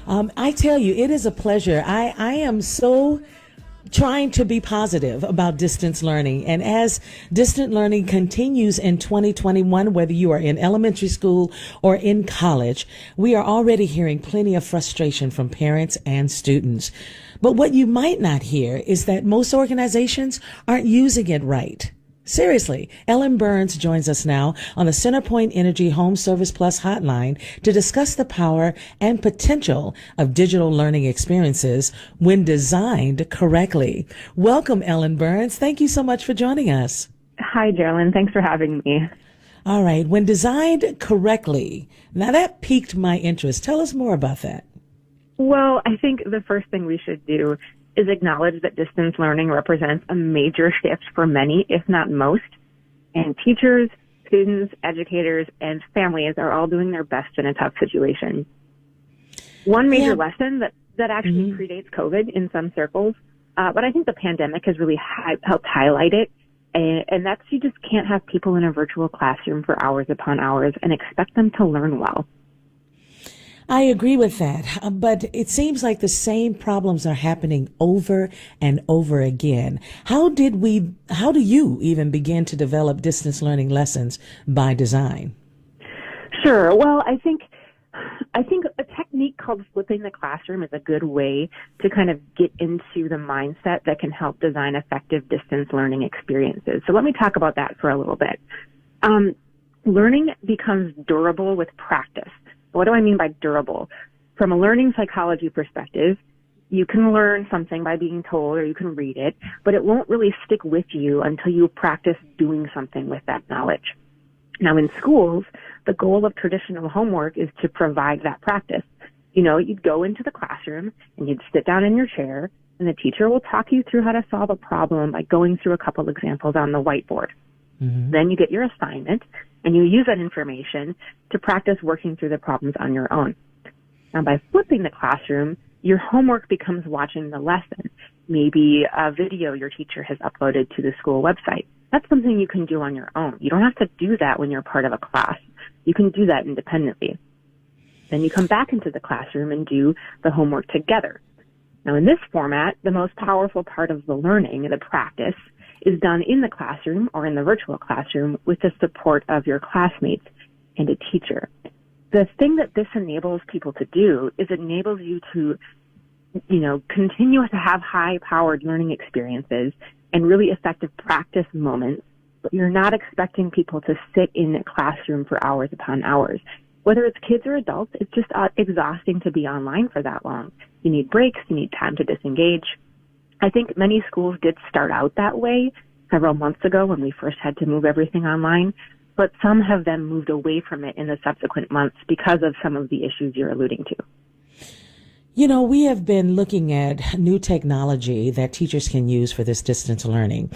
I tell you, it is a pleasure. I am so trying to be positive about distance learning. And as distant learning continues in 2021, whether you are in elementary school or in college, we are already hearing plenty of frustration from parents and students. But what you might not hear is that most organizations aren't using it right. Seriously, Ellen Burns joins us now on the CenterPoint Energy Home Service Plus hotline to discuss the power and potential of digital learning experiences when designed correctly. Welcome, Ellen Burns. Thank you so much for joining us. Hi, Geraldine. Thanks for having me. All right. When designed correctly, now that piqued my interest. Tell us more about that. Well, I think the first thing we should do is acknowledge that distance learning represents a major shift for many, if not most. And teachers, students, educators, and families are all doing their best in a tough situation. One major lesson that actually predates COVID in some circles, but I think the pandemic has really helped highlight it, and that's you just can't have people in a virtual classroom for hours upon hours and expect them to learn well. I agree with that, but it seems like the same problems are happening over and over again. How do you even begin to develop distance learning lessons by design? Sure. Well, I think a technique called flipping the classroom is a good way to kind of get into the mindset that can help design effective distance learning experiences. So let me talk about that for a little bit. Learning becomes durable with practice. What do I mean by durable? From a learning psychology perspective, you can learn something by being told or you can read it, but it won't really stick with you until you practice doing something with that knowledge. Now, in schools, the goal of traditional homework is to provide that practice. You know, you'd go into the classroom and you'd sit down in your chair and the teacher will talk you through how to solve a problem by going through a couple examples on the whiteboard. Mm-hmm. Then you get your assignment and you use that information to practice working through the problems on your own. Now, by flipping the classroom, your homework becomes watching the lesson, maybe a video your teacher has uploaded to the school website. That's something you can do on your own. You don't have to do that when you're part of a class. You can do that independently. Then you come back into the classroom and do the homework together. Now, in this format, the most powerful part of the learning, the practice, is done in the classroom or in the virtual classroom with the support of your classmates and a teacher. The thing that this enables people to do is it enables you to, continue to have high-powered learning experiences and really effective practice moments, but you're not expecting people to sit in a classroom for hours upon hours. Whether it's kids or adults, it's just exhausting to be online for that long. You need breaks, you need time to disengage. I think many schools did start out that way several months ago when we first had to move everything online, but some have then moved away from it in the subsequent months because of some of the issues you're alluding to. You know, we have been looking at new technology that teachers can use for this distance learning.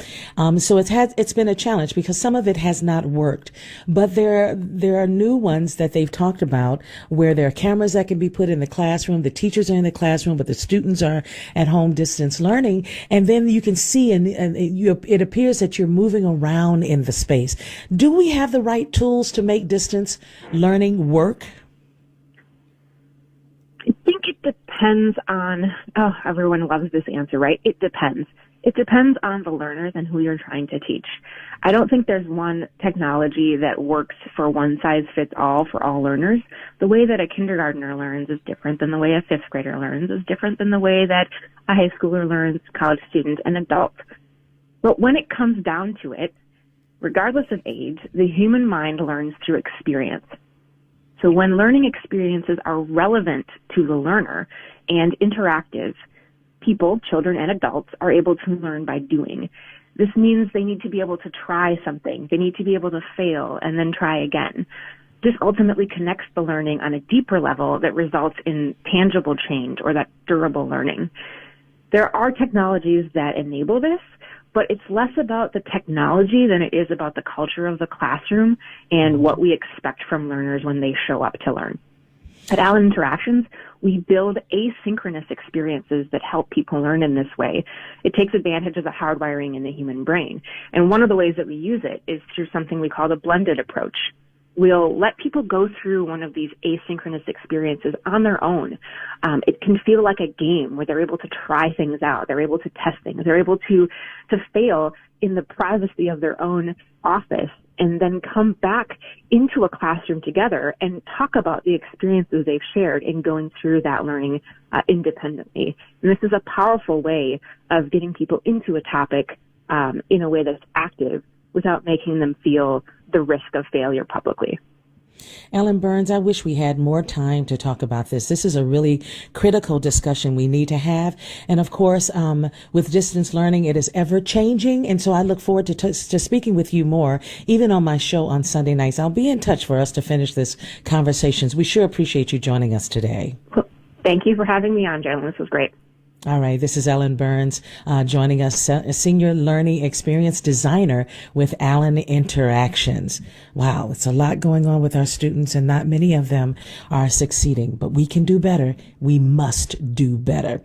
So it's been a challenge because some of it has not worked, but there are new ones that they've talked about where there are cameras that can be put in the classroom. The teachers are in the classroom, but the students are at home distance learning. And then you can see it appears that you're moving around in the space. Do we have the right tools to make distance learning work? I think it depends on, everyone loves this answer, right? It depends. It depends on the learners and who you're trying to teach. I don't think there's one technology that works for one size fits all for all learners. The way that a kindergartner learns is different than the way a fifth grader learns, is different than the way that a high schooler learns, college student, and adult. But when it comes down to it, regardless of age, the human mind learns through experience. So when learning experiences are relevant to the learner and interactive, people, children and adults, are able to learn by doing. This means they need to be able to try something. They need to be able to fail and then try again. This ultimately connects the learning on a deeper level that results in tangible change or that durable learning. There are technologies that enable this, but it's less about the technology than it is about the culture of the classroom and what we expect from learners when they show up to learn. At Allen Interactions, we build asynchronous experiences that help people learn in this way. It takes advantage of the hardwiring in the human brain. And one of the ways that we use it is through something we call the blended approach. we'll let people go through one of these asynchronous experiences on their own. It can feel like a game where they're able to try things out. They're able to test things. They're able to fail in the privacy of their own office and then come back into a classroom together and talk about the experiences they've shared in going through that learning independently. And this is a powerful way of getting people into a topic in a way that's active without making them feel the risk of failure publicly. Ellen Burns, I wish we had more time to talk about this. This is a really critical discussion we need to have. And of course, with distance learning, it is ever changing. And so I look forward to speaking with you more, even on my show on Sunday nights. I'll be in touch for us to finish this conversations. We sure appreciate you joining us today. Thank you for having me on, Joan. This was great. All right. This is Ellen Burns joining us, a senior learning experience designer with Allen Interactions. Wow. It's a lot going on with our students, and not many of them are succeeding, but we can do better. We must do better.